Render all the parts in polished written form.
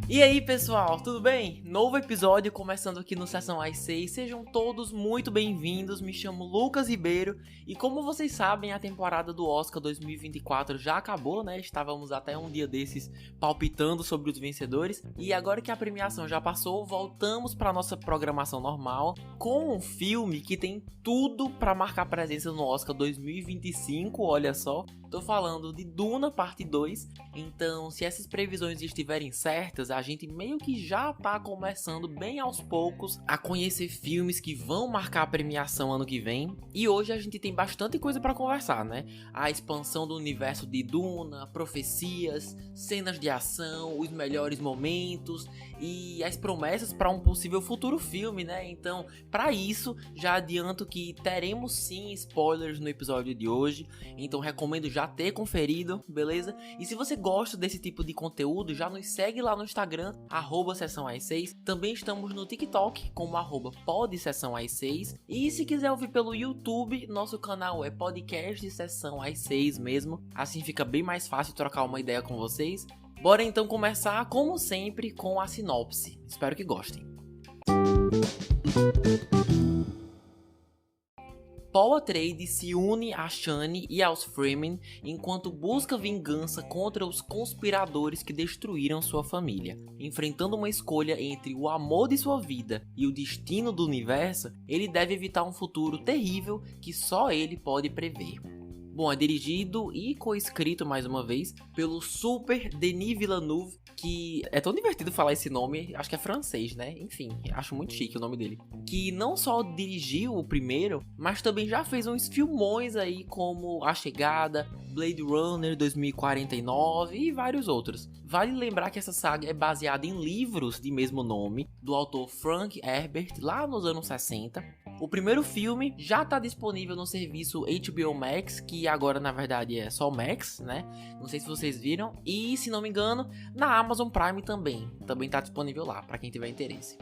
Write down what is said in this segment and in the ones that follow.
E aí pessoal, tudo bem? Novo episódio começando aqui no Sessão às 6, sejam todos muito bem-vindos, me chamo Lucas Ribeiro e como vocês sabem a temporada do Oscar 2024 já acabou, né? Estávamos até um dia desses palpitando sobre os vencedores e agora que a premiação já passou, voltamos para nossa programação normal com um filme que tem tudo para marcar presença no Oscar 2025, olha só. Tô falando de Duna parte 2, então se essas previsões estiverem certas, a gente meio que já tá começando bem aos poucos a conhecer filmes que vão marcar a premiação ano que vem. E hoje a gente tem bastante coisa pra conversar, né? A expansão do universo de Duna, profecias, cenas de ação, os melhores momentos e as promessas para um possível futuro filme, né? Então, para isso, já adianto que teremos sim spoilers no episódio de hoje, então recomendo já ter conferido, beleza? E se você gosta desse tipo de conteúdo, já nos segue lá no Instagram, @sessãoas6. Também estamos no TikTok, como @podsessãoas6. E se quiser ouvir pelo YouTube, nosso canal é podcast Sessão às 6 mesmo. Assim fica bem mais fácil trocar uma ideia com vocês. Bora então começar, como sempre, com a sinopse. Espero que gostem. Paul Atreides se une a Chani e aos Fremen enquanto busca vingança contra os conspiradores que destruíram sua família. Enfrentando uma escolha entre o amor de sua vida e o destino do universo, ele deve evitar um futuro terrível que só ele pode prever. Bom, é dirigido e coescrito mais uma vez pelo super Denis Villeneuve, que é tão divertido falar esse nome, acho que é francês, né? Enfim, acho muito chique o nome dele. Que não só dirigiu o primeiro, mas também já fez uns filmões aí como A Chegada, Blade Runner 2049 e vários outros. Vale lembrar que essa saga é baseada em livros de mesmo nome, do autor Frank Herbert, lá nos anos 60. O primeiro filme já está disponível no serviço HBO Max, que agora na verdade é só Max, né? Não sei se vocês viram. E, se não me engano, na Amazon Prime também está disponível lá, para quem tiver interesse.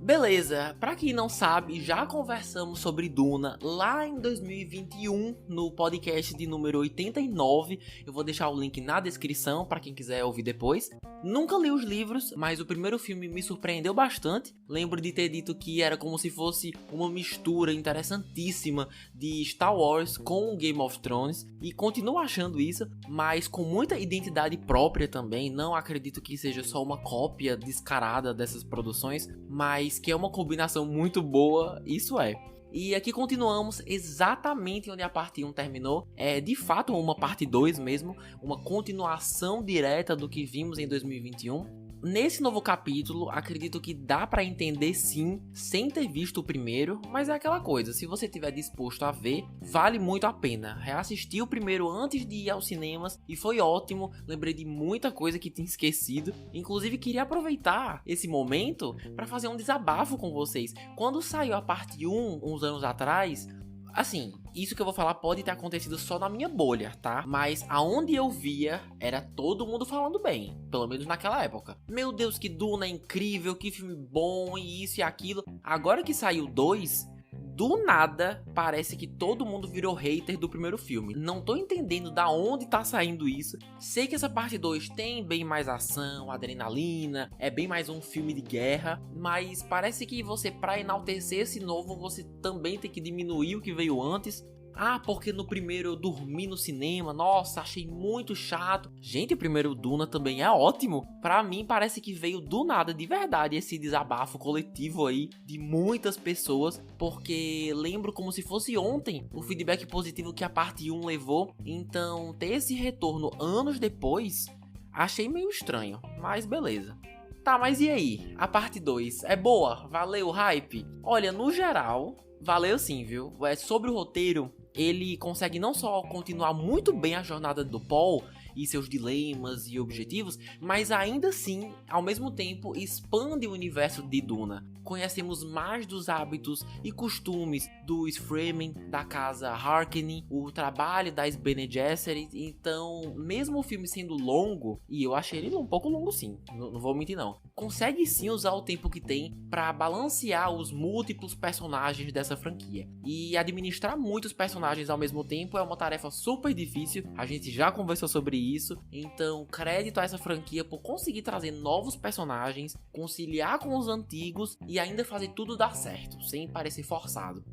Beleza, pra quem não sabe, já conversamos sobre Duna lá em 2021 no podcast de número 89, eu vou deixar o link na descrição pra quem quiser ouvir depois. Nunca li os livros, mas o primeiro filme me surpreendeu bastante, lembro de ter dito que era como se fosse uma mistura interessantíssima de Star Wars com Game of Thrones, e continuo achando isso, mas com muita identidade própria também, não acredito que seja só uma cópia descarada dessas produções, mas que é uma combinação muito boa, isso é. E aqui continuamos exatamente onde a parte 1 terminou, é de fato uma parte 2 mesmo, uma continuação direta do que vimos em 2021. Nesse novo capítulo, acredito que dá pra entender sim, sem ter visto o primeiro, mas é aquela coisa, se você estiver disposto a ver, vale muito a pena. Reassisti o primeiro antes de ir aos cinemas e foi ótimo, lembrei de muita coisa que tinha esquecido, inclusive queria aproveitar esse momento para fazer um desabafo com vocês. Quando saiu a parte 1, uns anos atrás, assim, isso que eu vou falar pode ter acontecido só na minha bolha, tá? Mas aonde eu via, era todo mundo falando bem. Pelo menos naquela época. Meu Deus, que Duna é incrível, que filme bom, e isso e aquilo. Agora que saiu 2... do nada, parece que todo mundo virou hater do primeiro filme. Não tô entendendo da onde tá saindo isso. Sei que essa parte 2 tem bem mais ação, adrenalina, é bem mais um filme de guerra, mas parece que você, pra enaltecer esse novo, você também tem que diminuir o que veio antes. Ah, porque no primeiro eu dormi no cinema, nossa, achei muito chato. Gente, o primeiro Duna também é ótimo. Pra mim parece que veio do nada, de verdade, esse desabafo coletivo aí de muitas pessoas, porque lembro como se fosse ontem o feedback positivo que a parte 1 levou. Então ter esse retorno anos depois, achei meio estranho, mas beleza. Tá, mas e aí? A parte 2 é boa? Valeu o hype? Olha, no geral, valeu sim, viu? Sobre o roteiro, ele consegue não só continuar muito bem a jornada do Paul e seus dilemas e objetivos, mas ainda assim, ao mesmo tempo, expande o universo de Duna. conhecemos mais dos hábitos e costumes dos Fremen, da casa Harkonnen, o trabalho das Bene Gesserit. Então, mesmo o filme sendo longo, e eu achei ele um pouco longo sim, não vou mentir não, consegue sim usar o tempo que tem para balancear os múltiplos personagens dessa franquia. E administrar muitos personagens ao mesmo tempo é uma tarefa super difícil, a gente já conversou sobre isso, então crédito a essa franquia por conseguir trazer novos personagens, conciliar com os antigos e ainda fazer tudo dar certo, sem parecer forçado.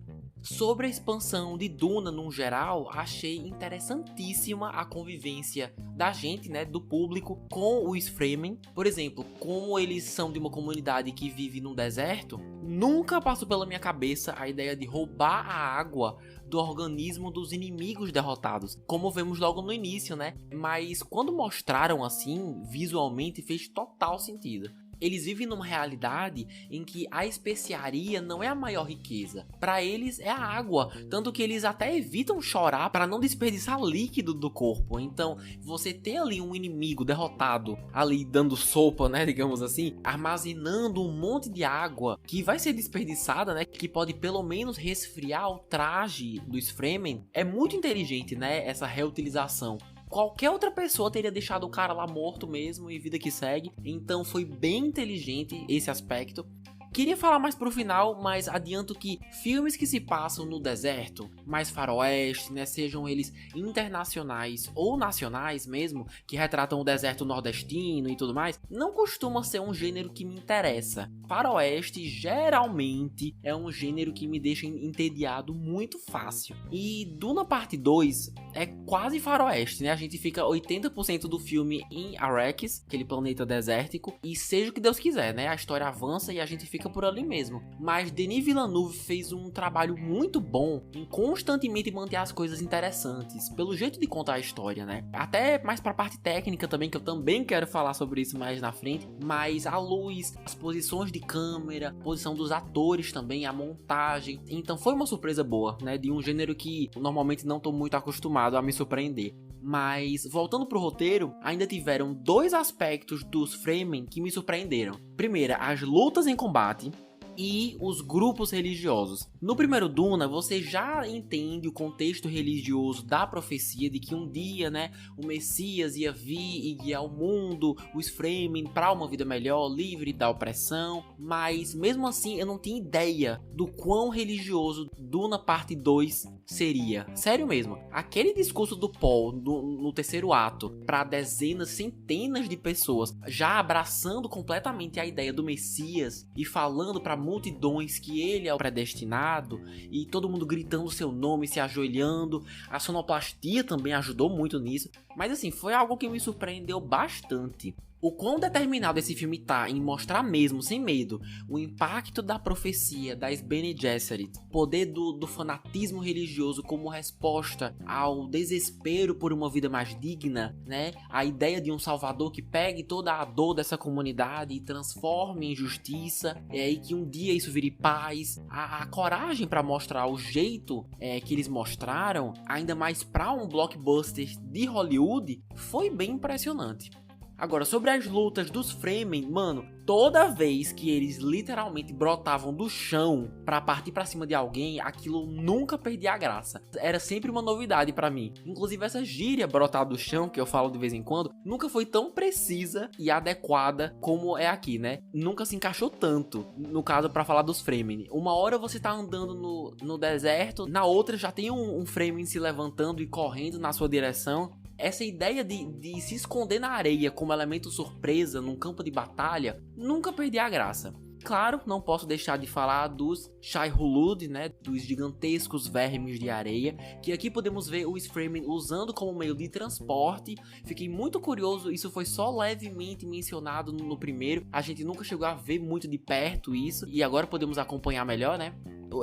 Sobre a expansão de Duna no geral, achei interessantíssima a convivência da gente, né, do público com os Fremen. Por exemplo, como eles são de uma comunidade que vive no deserto, nunca passou pela minha cabeça a ideia de roubar a água do organismo dos inimigos derrotados, como vemos logo no início, né? Mas quando mostraram assim, visualmente fez total sentido. Eles vivem numa realidade em que a especiaria não é a maior riqueza. Para eles é a água, tanto que eles até evitam chorar para não desperdiçar líquido do corpo. Então, você ter ali um inimigo derrotado, ali dando sopa, né, digamos assim, armazenando um monte de água que vai ser desperdiçada, né, que pode pelo menos resfriar o traje dos Fremen, é muito inteligente, né, essa reutilização. Qualquer outra pessoa teria deixado o cara lá morto mesmo e vida que segue. Então foi bem inteligente esse aspecto. Queria falar mais pro final, mas adianto que filmes que se passam no deserto, mais faroeste, né, sejam eles internacionais ou nacionais mesmo, que retratam o deserto nordestino e tudo mais, não costuma ser um gênero que me interessa. Faroeste geralmente é um gênero que me deixa entediado muito fácil. E Duna Parte 2 é quase faroeste, né? A gente fica 80% do filme em Arrakis, aquele planeta desértico, e seja o que Deus quiser, né? A história avança e a gente fica por ali mesmo. Mas Denis Villeneuve fez um trabalho muito bom em constantemente manter as coisas interessantes, pelo jeito de contar a história, né? Até mais pra parte técnica também, que eu também quero falar sobre isso mais na frente, mas a luz, as posições de câmera, a posição dos atores também, a montagem. Então foi uma surpresa boa, né? De um gênero que normalmente não tô muito acostumado a me surpreender. Mas, voltando pro roteiro, ainda tiveram dois aspectos dos Fremen que me surpreenderam. Primeiro, as lutas em combate e os grupos religiosos. No primeiro Duna, você já entende o contexto religioso da profecia de que um dia, né, o Messias ia vir e guiar o mundo, os Fremen, para uma vida melhor, livre da opressão, mas mesmo assim eu não tinha ideia do quão religioso Duna Parte 2 seria. Sério mesmo, aquele discurso do Paul no terceiro ato, para dezenas, centenas de pessoas, já abraçando completamente a ideia do Messias e falando para multidões que ele é o predestinado, e todo mundo gritando seu nome, se ajoelhando. A sonoplastia também ajudou muito nisso, mas assim, foi algo que me surpreendeu bastante. O quão determinado esse filme tá em mostrar mesmo, sem medo, o impacto da profecia das Bene Gesserit, poder do fanatismo religioso como resposta ao desespero por uma vida mais digna, né? A ideia de um salvador que pegue toda a dor dessa comunidade e transforme em justiça, e que um dia isso vire paz. A coragem para mostrar o jeito que eles mostraram, ainda mais para um blockbuster de Hollywood, foi bem impressionante. Agora, sobre as lutas dos Fremen, mano, toda vez que eles literalmente brotavam do chão pra partir pra cima de alguém, aquilo nunca perdia a graça. Era sempre uma novidade pra mim. Inclusive essa gíria brotar do chão, que eu falo de vez em quando, nunca foi tão precisa e adequada como é aqui, né? Nunca se encaixou tanto, no caso, pra falar dos Fremen. Uma hora você tá andando no deserto, na outra já tem um Fremen se levantando e correndo na sua direção. Essa ideia de se esconder na areia como elemento surpresa num campo de batalha nunca perdi a graça. Claro, não posso deixar de falar dos Shai-Hulud, né, dos gigantescos vermes de areia, que aqui podemos ver os Fremen usando como meio de transporte. Fiquei muito curioso, isso foi só levemente mencionado no primeiro, a gente nunca chegou a ver muito de perto isso, e agora podemos acompanhar melhor, né?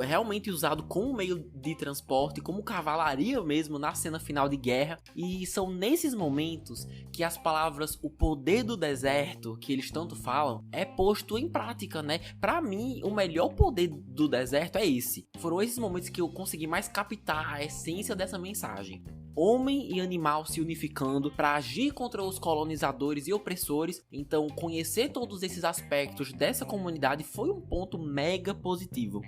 Realmente usado como meio de transporte, como cavalaria mesmo na cena final de guerra. E são nesses momentos que as palavras o poder do deserto, que eles tanto falam, é posto em prática, né? né? Pra mim, o melhor poder do deserto é esse. Foram esses momentos que eu consegui mais captar a essência dessa mensagem. Homem e animal se unificando para agir contra os colonizadores e opressores. Então, conhecer todos esses aspectos dessa comunidade foi um ponto mega positivo.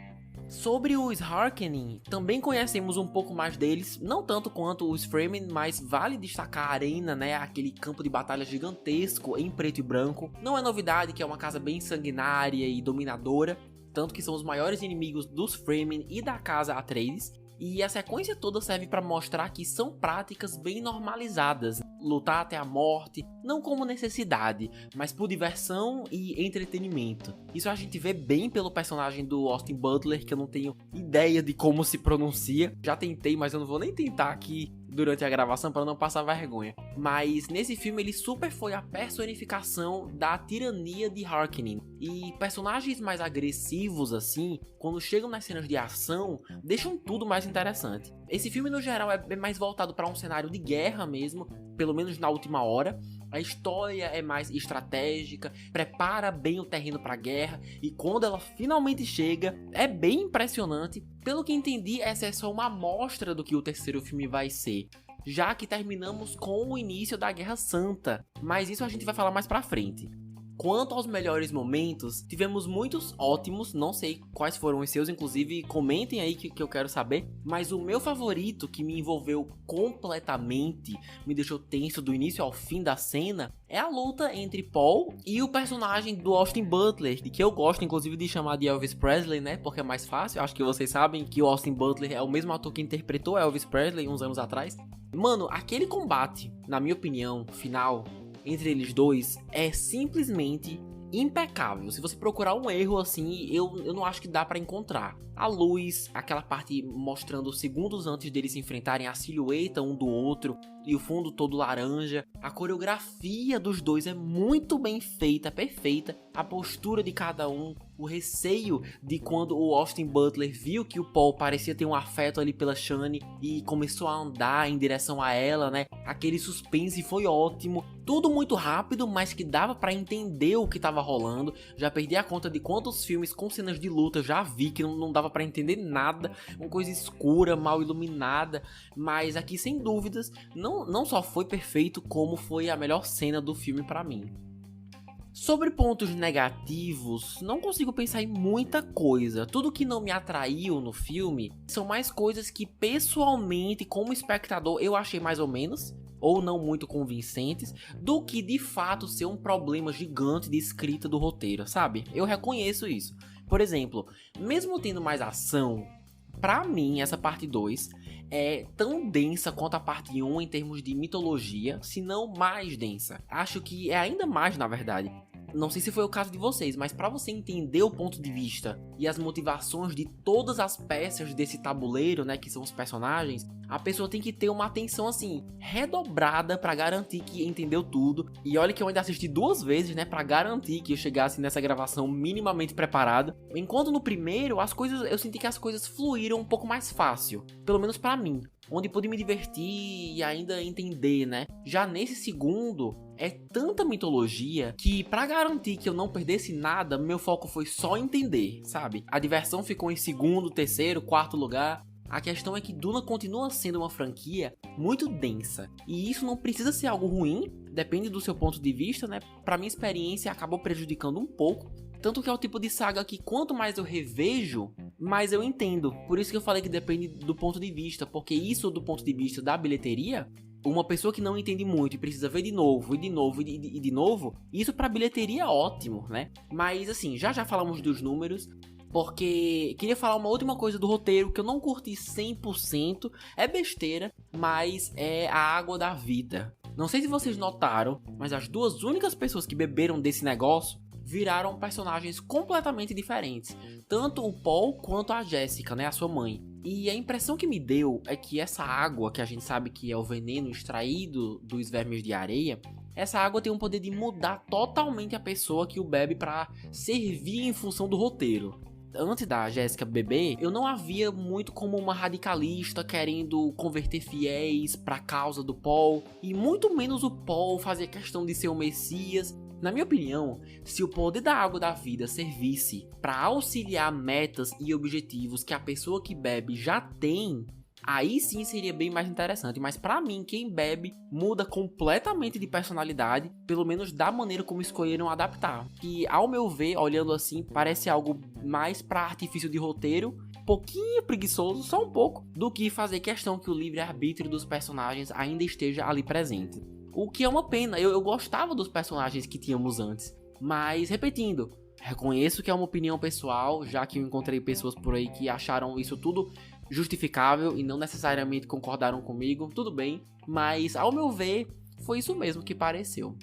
Sobre os Harkonnen, também conhecemos um pouco mais deles, não tanto quanto os Fremen, mas vale destacar a arena, né, aquele campo de batalha gigantesco em preto e branco. Não é novidade que é uma casa bem sanguinária e dominadora, tanto que são os maiores inimigos dos Fremen e da casa Atreides. E a sequência toda serve para mostrar que são práticas bem normalizadas. Lutar até a morte, não como necessidade, mas por diversão e entretenimento. Isso a gente vê bem pelo personagem do Austin Butler, que eu não tenho ideia de como se pronuncia. Já tentei, mas eu não vou nem tentar aqui durante a gravação para não passar vergonha. Mas nesse filme ele super foi a personificação da tirania de Harkonnen. E personagens mais agressivos assim, quando chegam nas cenas de ação, deixam tudo mais interessante. Esse filme no geral é mais voltado para um cenário de guerra mesmo, pelo menos na última hora. A história é mais estratégica, prepara bem o terreno para a guerra, e quando ela finalmente chega, é bem impressionante. Pelo que entendi, essa é só uma amostra do que o terceiro filme vai ser, já que terminamos com o início da Guerra Santa, mas isso a gente vai falar mais pra frente. Quanto aos melhores momentos, tivemos muitos ótimos, não sei quais foram os seus, inclusive comentem aí que eu quero saber, mas o meu favorito, que me envolveu completamente, me deixou tenso do início ao fim da cena, é a luta entre Paul e o personagem do Austin Butler, que eu gosto inclusive de chamar de Elvis Presley, né, porque é mais fácil. Acho que vocês sabem que o Austin Butler é o mesmo ator que interpretou Elvis Presley uns anos atrás. Mano, aquele combate, na minha opinião, final entre eles dois é simplesmente impecável. Se você procurar um erro assim, eu não acho que dá pra encontrar. A luz, aquela parte mostrando segundos antes deles se enfrentarem, a silhueta um do outro e o fundo todo laranja. A coreografia dos dois é muito bem feita, perfeita. A postura de cada um, o receio de quando o Austin Butler viu que o Paul parecia ter um afeto ali pela Shani e começou a andar em direção a ela, né? Aquele suspense foi ótimo. Tudo muito rápido, mas que dava pra entender o que tava rolando. Já perdi a conta de quantos filmes com cenas de luta já vi que não dava pra entender nada. Uma coisa escura, mal iluminada. Mas aqui, sem dúvidas, não só foi perfeito, como foi a melhor cena do filme pra mim. Sobre pontos negativos, não consigo pensar em muita coisa. Tudo que não me atraiu no filme são mais coisas que pessoalmente, como espectador, eu achei mais ou menos, ou não muito convincentes, do que de fato ser um problema gigante de escrita do roteiro, sabe? Eu reconheço isso. Por exemplo, mesmo tendo mais ação, pra mim essa parte 2 é tão densa quanto a parte 1 em termos de mitologia, se não mais densa. Acho que é ainda mais, na verdade. Não sei se foi o caso de vocês, mas para você entender o ponto de vista e as motivações de todas as peças desse tabuleiro, né, que são os personagens, a pessoa tem que ter uma atenção assim redobrada para garantir que entendeu tudo. E olha que eu ainda assisti 2 vezes, né, para garantir que eu chegasse nessa gravação minimamente preparado. Enquanto no primeiro, eu senti que as coisas fluíram um pouco mais fácil, pelo menos para mim, onde pude me divertir e ainda entender, né? Já nesse segundo, é tanta mitologia que, pra garantir que eu não perdesse nada, meu foco foi só entender, sabe? A diversão ficou em segundo, terceiro, quarto lugar. A questão é que Duna continua sendo uma franquia muito densa, e isso não precisa ser algo ruim, depende do seu ponto de vista, né? Pra minha experiência, acabou prejudicando um pouco. Tanto que é o tipo de saga que quanto mais eu revejo, mais eu entendo. Por isso que eu falei que depende do ponto de vista, porque isso do ponto de vista da bilheteria, uma pessoa que não entende muito e precisa ver de novo, e de novo, e de novo, isso pra bilheteria é ótimo, né? Mas assim, já falamos dos números, porque queria falar uma última coisa do roteiro que eu não curti 100%, é besteira, mas é a água da vida. Não sei se vocês notaram, mas as 2 únicas pessoas que beberam desse negócio viraram personagens completamente diferentes, tanto o Paul quanto a Jessica, né, a sua mãe. E a impressão que me deu é que essa água, que a gente sabe que é o veneno extraído dos vermes de areia, essa água tem um poder de mudar totalmente a pessoa que o bebe para servir em função do roteiro. Antes da Jéssica beber, eu não a via muito como uma radicalista querendo converter fiéis pra causa do Paul, e muito menos o Paul fazia questão de ser o Messias. Na minha opinião, se o poder da água da vida servisse para auxiliar metas e objetivos que a pessoa que bebe já tem, aí sim seria bem mais interessante. Mas pra mim, quem bebe muda completamente de personalidade, pelo menos da maneira como escolheram adaptar. Que, ao meu ver, olhando assim, parece algo mais pra artifício de roteiro, pouquinho preguiçoso, só um pouco, do que fazer questão que o livre-arbítrio dos personagens ainda esteja ali presente. O que é uma pena, eu gostava dos personagens que tínhamos antes. Mas, repetindo, reconheço que é uma opinião pessoal, já que eu encontrei pessoas por aí que acharam isso tudo justificável e não necessariamente concordaram comigo, tudo bem, mas ao meu ver, foi isso mesmo que pareceu.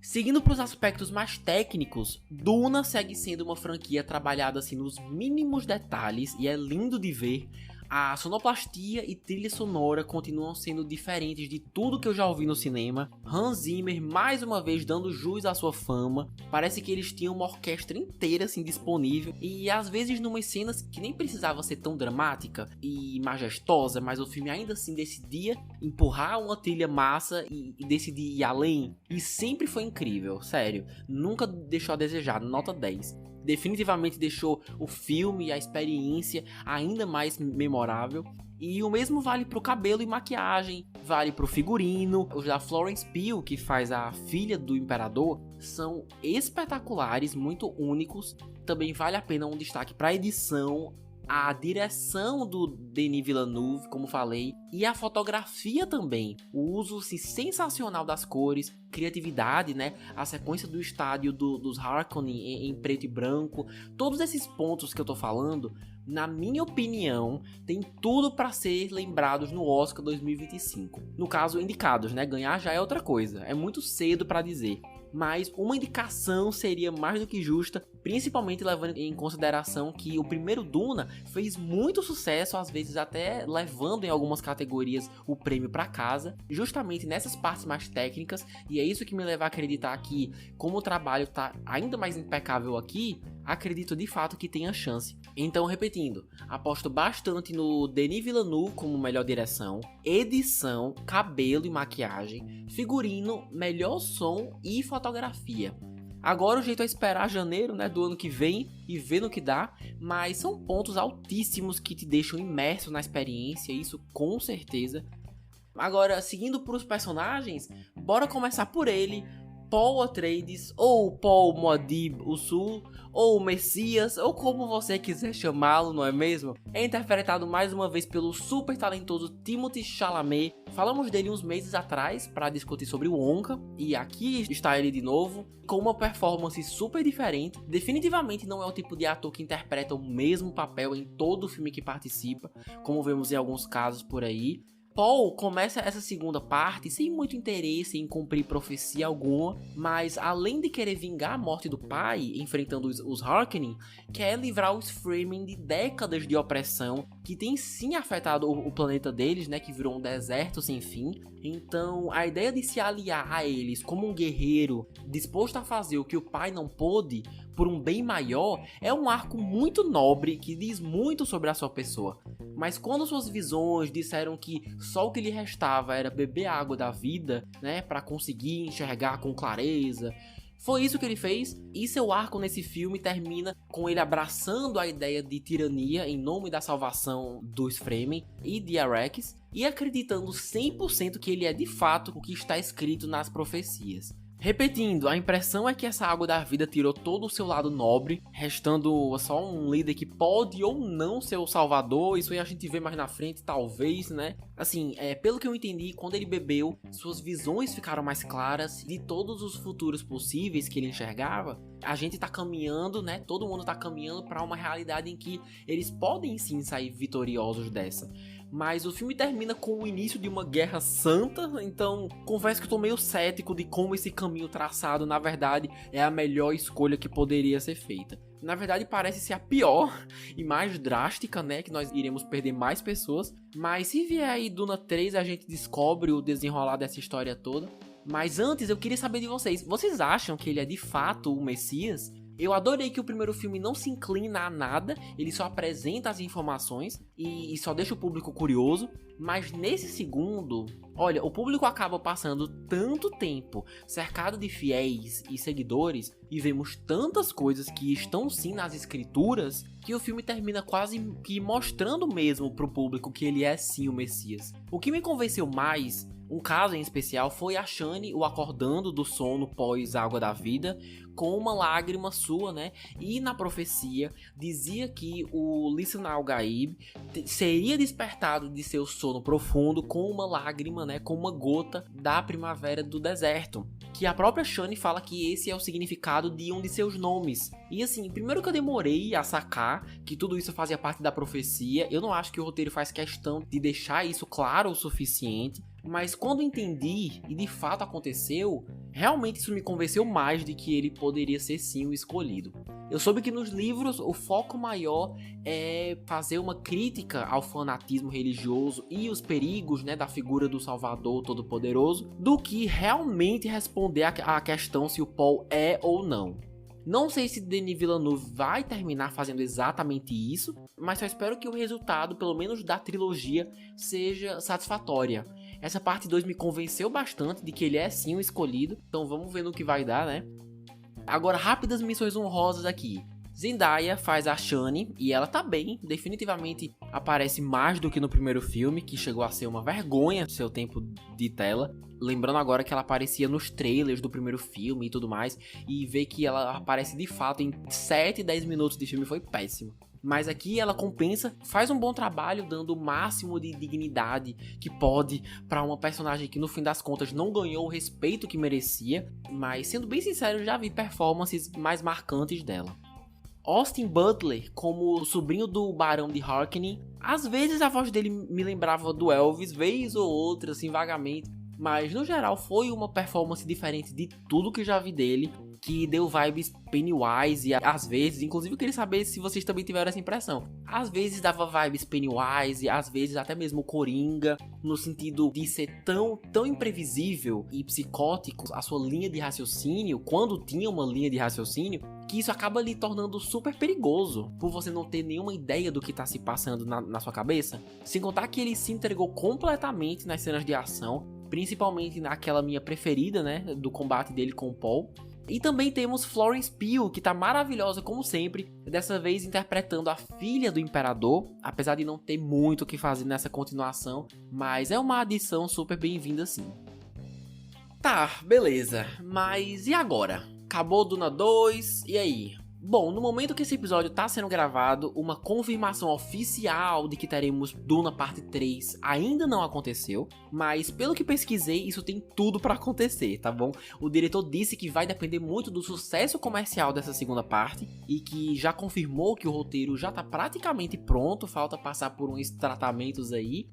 Seguindo para os aspectos mais técnicos, Duna segue sendo uma franquia trabalhada assim nos mínimos detalhes e é lindo de ver. A sonoplastia e trilha sonora continuam sendo diferentes de tudo que eu já ouvi no cinema. Hans Zimmer mais uma vez dando jus à sua fama. Parece que eles tinham uma orquestra inteira assim disponível e às vezes numas cenas que nem precisava ser tão dramática e majestosa, mas o filme ainda assim decidia empurrar uma trilha massa e decidir ir além. E sempre foi incrível, sério. Nunca deixou a desejar, nota 10. Definitivamente deixou o filme e a experiência ainda mais memorável. E o mesmo vale pro cabelo e maquiagem, vale pro figurino. Os da Florence Pugh, que faz a filha do imperador, são espetaculares, muito únicos. Também vale a pena um destaque pra edição, a direção do Denis Villeneuve, como falei, e a fotografia também. O uso assim, sensacional das cores, criatividade, né? A sequência do estádio dos Harkonnen em preto e branco. Todos esses pontos que eu tô falando, na minha opinião, tem tudo para ser lembrados no Oscar 2025. No caso, indicados, né? Ganhar já é outra coisa. É muito cedo para dizer. Mas uma indicação seria mais do que justa, principalmente levando em consideração que o primeiro Duna fez muito sucesso, às vezes até levando em algumas categorias o prêmio para casa, justamente nessas partes mais técnicas, e é isso que me leva a acreditar que, como o trabalho tá ainda mais impecável aqui, acredito de fato que tenha chance. Então, repetindo, aposto bastante no Denis Villeneuve como melhor direção, edição, cabelo e maquiagem, figurino, melhor som e fotografia. Agora o jeito é esperar janeiro, né, do ano que vem e ver no que dá, mas são pontos altíssimos que te deixam imerso na experiência, isso com certeza. Agora, seguindo para os personagens, bora começar por ele, Paul Atreides, ou Paul Muad'Dib Ussul, ou Messias, ou como você quiser chamá-lo, não é mesmo? É interpretado mais uma vez pelo super talentoso Timothée Chalamet. Falamos dele uns meses atrás para discutir sobre o Wonka, e aqui está ele de novo, com uma performance super diferente. Definitivamente não é o tipo de ator que interpreta o mesmo papel em todo o filme que participa, como vemos em alguns casos por aí. Paul começa essa segunda parte sem muito interesse em cumprir profecia alguma, mas além de querer vingar a morte do pai, enfrentando os Harkonnen, quer livrar os Fremen de décadas de opressão que tem sim afetado o planeta deles, né, que virou um deserto sem fim. Então a ideia de se aliar a eles como um guerreiro disposto a fazer o que o pai não pôde por um bem maior é um arco muito nobre que diz muito sobre a sua pessoa. Mas quando suas visões disseram que só o que lhe restava era beber a água da vida, né, para conseguir enxergar com clareza, foi isso que ele fez, e seu arco nesse filme termina com ele abraçando a ideia de tirania em nome da salvação dos Fremen e de Arrakis, e acreditando 100% que ele é de fato o que está escrito nas profecias. Repetindo, a impressão é que essa água da vida tirou todo o seu lado nobre, restando só um líder que pode ou não ser o salvador. Isso aí a gente vê mais na frente, talvez, né? Assim, pelo que eu entendi, quando ele bebeu, suas visões ficaram mais claras de todos os futuros possíveis que ele enxergava. A gente tá caminhando, né? Todo mundo tá caminhando para uma realidade em que eles podem sim sair vitoriosos dessa. Mas o filme termina com o início de uma guerra santa, então confesso que eu tô meio cético de como esse caminho traçado, na verdade, é a melhor escolha que poderia ser feita. Na verdade, parece ser a pior e mais drástica, né, que nós iremos perder mais pessoas, mas se vier aí Duna 3, a gente descobre o desenrolar dessa história toda. Mas antes, eu queria saber de vocês acham que ele é de fato o Messias? Eu adorei que o primeiro filme não se inclina a nada, ele só apresenta as informações e só deixa o público curioso. Mas nesse segundo, olha, o público acaba passando tanto tempo cercado de fiéis e seguidores e vemos tantas coisas que estão sim nas escrituras, que o filme termina quase que mostrando mesmo pro público que ele é sim o Messias. O que me convenceu mais, um caso em especial, foi a Shani o acordando do sono pós Água da Vida com uma lágrima sua, né? E na profecia dizia que o Lisan Gaib seria despertado de seu sono profundo com uma lágrima, né? Com uma gota da primavera do deserto. Que a própria Shani fala que esse é o significado de um de seus nomes. E assim, primeiro que eu demorei a sacar que tudo isso fazia parte da profecia, eu não acho que o roteiro faz questão de deixar isso claro o suficiente. Mas quando entendi, e de fato aconteceu, realmente isso me convenceu mais de que ele poderia ser sim o escolhido. Eu soube que nos livros o foco maior é fazer uma crítica ao fanatismo religioso e os perigos, né, da figura do Salvador Todo-Poderoso, do que realmente responder à questão se o Paul é ou não. Não sei se Denis Villeneuve vai terminar fazendo exatamente isso, mas só espero que o resultado, pelo menos da trilogia, seja satisfatória. Essa parte 2 me convenceu bastante de que ele é sim o escolhido, então vamos ver no que vai dar, né? Agora, rápidas menções honrosas aqui. Zendaya faz a Shani e ela tá bem, definitivamente aparece mais do que no primeiro filme, que chegou a ser uma vergonha seu tempo de tela. Lembrando agora que ela aparecia nos trailers do primeiro filme e tudo mais, e ver que ela aparece de fato em 7, 10 minutos de filme foi péssimo. Mas aqui ela compensa, faz um bom trabalho, dando o máximo de dignidade que pode para uma personagem que no fim das contas não ganhou o respeito que merecia. Mas sendo bem sincero, já vi performances mais marcantes dela. Austin Butler, como o sobrinho do Barão de Harkonnen, às vezes a voz dele me lembrava do Elvis, vez ou outra, assim, vagamente. Mas no geral foi uma performance diferente de tudo que já vi dele, que deu vibes Pennywise e às vezes, inclusive eu queria saber se vocês também tiveram essa impressão. Às vezes dava vibes Pennywise e às vezes até mesmo Coringa, no sentido de ser tão imprevisível e psicótico a sua linha de raciocínio, quando tinha uma linha de raciocínio, que isso acaba lhe tornando super perigoso, por você não ter nenhuma ideia do que tá se passando na sua cabeça. Sem contar que ele se entregou completamente nas cenas de ação, principalmente naquela minha preferida, né, do combate dele com o Paul. E também temos Florence Pugh, que tá maravilhosa como sempre, dessa vez interpretando a filha do imperador, apesar de não ter muito o que fazer nessa continuação, mas é uma adição super bem-vinda sim. Tá, beleza, mas e agora? Acabou Duna 2, e aí? Bom, no momento que esse episódio tá sendo gravado, uma confirmação oficial de que teremos Duna Parte 3 ainda não aconteceu, mas pelo que pesquisei, isso tem tudo pra acontecer, tá bom? O diretor disse que vai depender muito do sucesso comercial dessa segunda parte e que já confirmou que o roteiro já tá praticamente pronto, falta passar por uns tratamentos aí.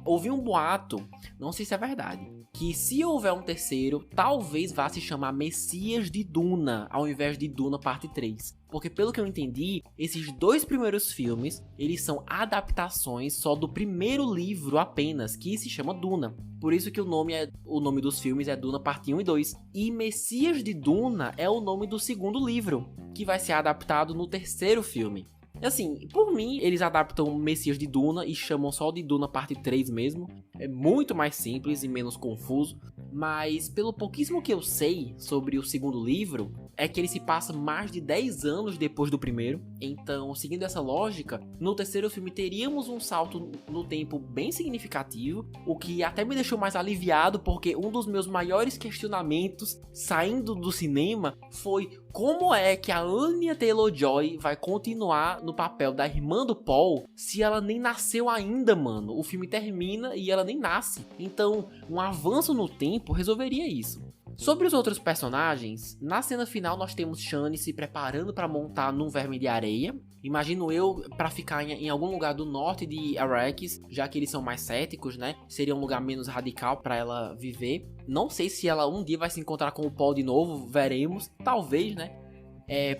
Ouvi um boato, não sei se é verdade, que se houver um terceiro, talvez vá se chamar Messias de Duna, ao invés de Duna Parte 3. Porque pelo que eu entendi, esses dois primeiros filmes, eles são adaptações só do primeiro livro apenas, que se chama Duna. Por isso que o nome dos filmes é Duna Parte 1 e 2. E Messias de Duna é o nome do segundo livro, que vai ser adaptado no terceiro filme. Assim, por mim, eles adaptam Messias de Duna e chamam só de Duna Parte 3 mesmo. É muito mais simples e menos confuso. Mas pelo pouquíssimo que eu sei sobre o segundo livro, é que ele se passa mais de 10 anos depois do primeiro. Então, seguindo essa lógica, no terceiro filme teríamos um salto no tempo bem significativo, o que até me deixou mais aliviado, porque um dos meus maiores questionamentos saindo do cinema foi como é que a Anya Taylor-Joy vai continuar no papel da irmã do Paul se ela nem nasceu ainda, mano. O filme termina e ela nem nasce. Então, um avanço no tempo resolveria isso. Sobre os outros personagens, na cena final nós temos Shani se preparando para montar num verme de areia. Imagino eu para ficar em algum lugar do norte de Arrakis, já que eles são mais céticos, né? Seria um lugar menos radical para ela viver. Não sei se ela um dia vai se encontrar com o Paul de novo, veremos, talvez, né?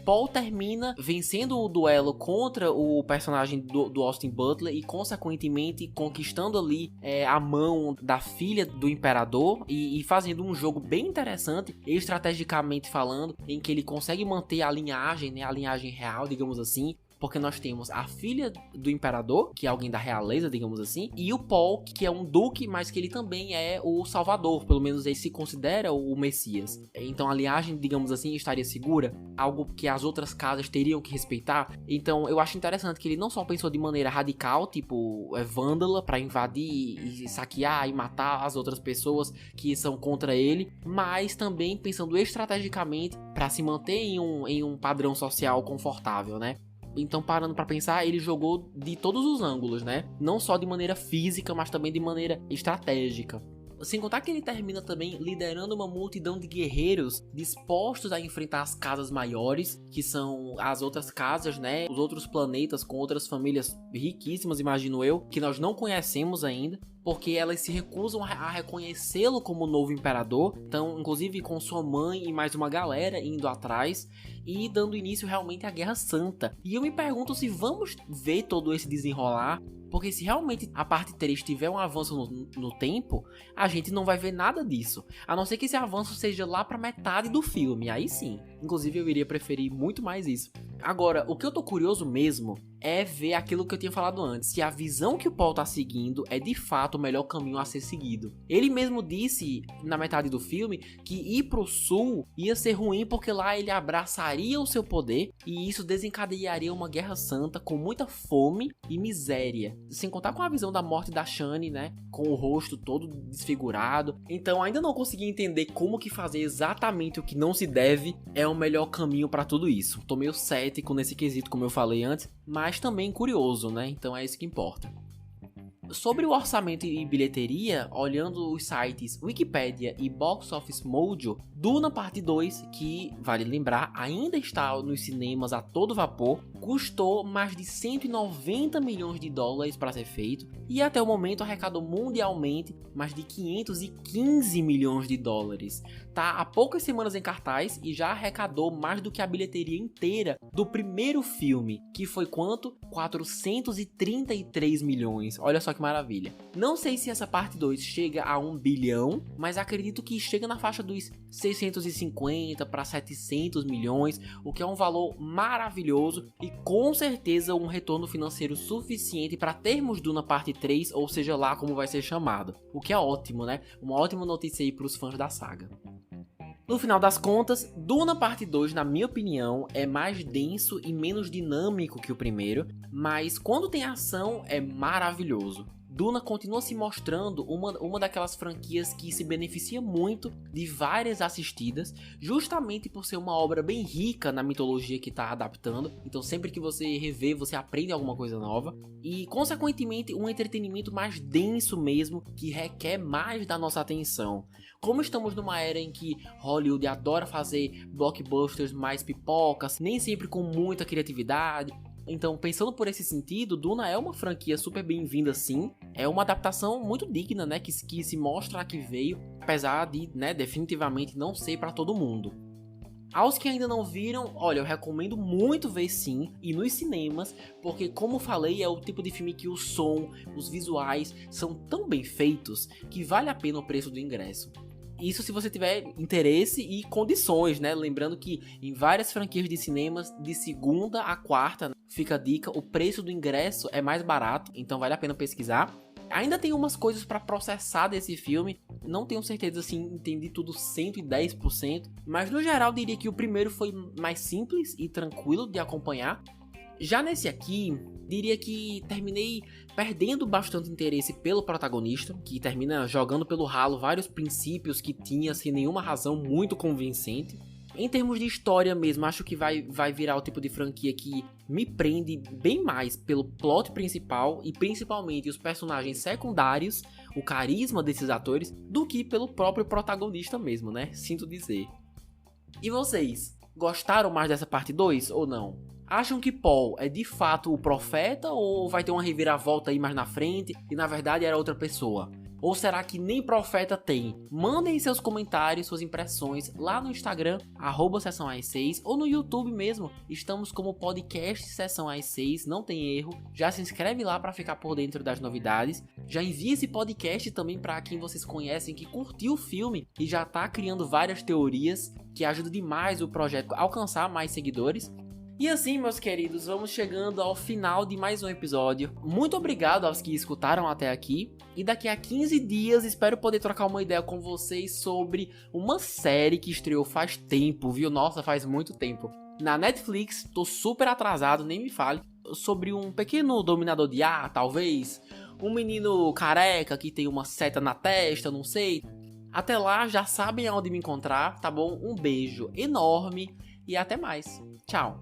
Paul termina vencendo o duelo contra o personagem do Austin Butler e consequentemente conquistando ali a mão da filha do imperador e fazendo um jogo bem interessante, estrategicamente falando, em que ele consegue manter a linhagem, né, a linhagem real, digamos assim. Porque nós temos a filha do imperador, que é alguém da realeza, digamos assim, e o Paul, que é um duque, mas que ele também é o salvador, pelo menos ele se considera o Messias. Então a linhagem, digamos assim, estaria segura, algo que as outras casas teriam que respeitar. Então eu acho interessante que ele não só pensou de maneira radical, tipo vândala, pra invadir e saquear e matar as outras pessoas que são contra ele, mas também pensando estrategicamente para se manter em um padrão social confortável, né? Então, parando pra pensar, ele jogou de todos os ângulos, né? Não só de maneira física, mas também de maneira estratégica. Sem contar que ele termina também liderando uma multidão de guerreiros dispostos a enfrentar as casas maiores, que são as outras casas, né? Os outros planetas com outras famílias riquíssimas, imagino eu, que nós não conhecemos ainda, porque elas se recusam a reconhecê-lo como novo imperador. Então, inclusive com sua mãe e mais uma galera indo atrás e dando início realmente à Guerra Santa. E eu me pergunto se vamos ver todo esse desenrolar, porque se realmente a parte 3 tiver um avanço no tempo, a gente não vai ver nada disso. A não ser que esse avanço seja lá pra metade do filme, aí sim. Inclusive eu iria preferir muito mais isso. Agora, o que eu tô curioso mesmo é ver aquilo que eu tinha falado antes, se a visão que o Paul tá seguindo é de fato o melhor caminho a ser seguido. Ele mesmo disse na metade do filme que ir pro sul ia ser ruim porque lá ele abraçaria o seu poder e isso desencadearia uma guerra santa com muita fome e miséria. Sem contar com a visão da morte da Shani, né, com o rosto todo desfigurado. Então ainda não consegui entender como que fazer exatamente o que não se deve é o melhor caminho pra tudo isso. Tô meio cético nesse quesito, como eu falei antes, mas também curioso, né? Então é isso que importa. Sobre o orçamento e bilheteria, olhando os sites Wikipedia e Box Office Mojo, Duna Parte 2, que, vale lembrar, ainda está nos cinemas a todo vapor, custou mais de 190 milhões de dólares para ser feito e até o momento arrecadou mundialmente mais de 515 milhões de dólares. Tá há poucas semanas em cartaz e já arrecadou mais do que a bilheteria inteira do primeiro filme, que foi quanto? 433 milhões. Olha só que maravilha. Não sei se essa parte 2 chega a 1 bilhão, mas acredito que chega na faixa dos 650 para 700 milhões, o que é um valor maravilhoso e com certeza um retorno financeiro suficiente para termos Duna Parte 3, ou seja lá como vai ser chamado. O que é ótimo, né? Uma ótima notícia aí para os fãs da saga. No final das contas, Duna Parte 2, na minha opinião, é mais denso e menos dinâmico que o primeiro, mas quando tem ação é maravilhoso. Duna continua se mostrando uma daquelas franquias que se beneficia muito de várias assistidas, justamente por ser uma obra bem rica na mitologia que está adaptando. Então sempre que você revê, você aprende alguma coisa nova. E consequentemente um entretenimento mais denso mesmo, que requer mais da nossa atenção. Como estamos numa era em que Hollywood adora fazer blockbusters mais pipocas, nem sempre com muita criatividade. Então, pensando por esse sentido, Duna é uma franquia super bem-vinda sim. É uma adaptação muito digna, né, que se mostra a que veio, apesar de, né, definitivamente não ser para todo mundo. Aos que ainda não viram, olha, eu recomendo muito ver sim, e nos cinemas, porque como falei, é o tipo de filme que o som, os visuais são tão bem feitos que vale a pena o preço do ingresso. Isso se você tiver interesse e condições, né? Lembrando que em várias franquias de cinemas, de segunda a quarta, fica a dica, o preço do ingresso é mais barato, então vale a pena pesquisar. Ainda tem umas coisas para processar desse filme, não tenho certeza se entendi tudo 110%, mas no geral diria que o primeiro foi mais simples e tranquilo de acompanhar. Já nesse aqui, diria que terminei perdendo bastante interesse pelo protagonista, que termina jogando pelo ralo vários princípios que tinha sem nenhuma razão muito convincente. Em termos de história mesmo, acho que vai virar o tipo de franquia que me prende bem mais pelo plot principal e principalmente os personagens secundários, o carisma desses atores, do que pelo próprio protagonista mesmo, né? Sinto dizer. E vocês, gostaram mais dessa parte 2 ou não? Acham que Paul é de fato o profeta ou vai ter uma reviravolta aí mais na frente e na verdade era outra pessoa? Ou será que nem profeta tem? Mandem seus comentários, suas impressões lá no Instagram, @Sessão às 6, ou no YouTube mesmo. Estamos como podcast Sessão às 6, não tem erro. Já se inscreve lá para ficar por dentro das novidades. Já envia esse podcast também para quem vocês conhecem que curtiu o filme e já tá criando várias teorias que ajudam demais o projeto a alcançar mais seguidores. E assim, meus queridos, vamos chegando ao final de mais um episódio. Muito obrigado aos que escutaram até aqui. E daqui a 15 dias espero poder trocar uma ideia com vocês sobre uma série que estreou faz tempo, viu? Nossa, faz muito tempo. Na Netflix, tô super atrasado, nem me fale. Sobre um pequeno dominador de ar, talvez. Um menino careca que tem uma seta na testa, não sei. Até lá, já sabem aonde me encontrar, tá bom? Um beijo enorme e até mais. Tchau.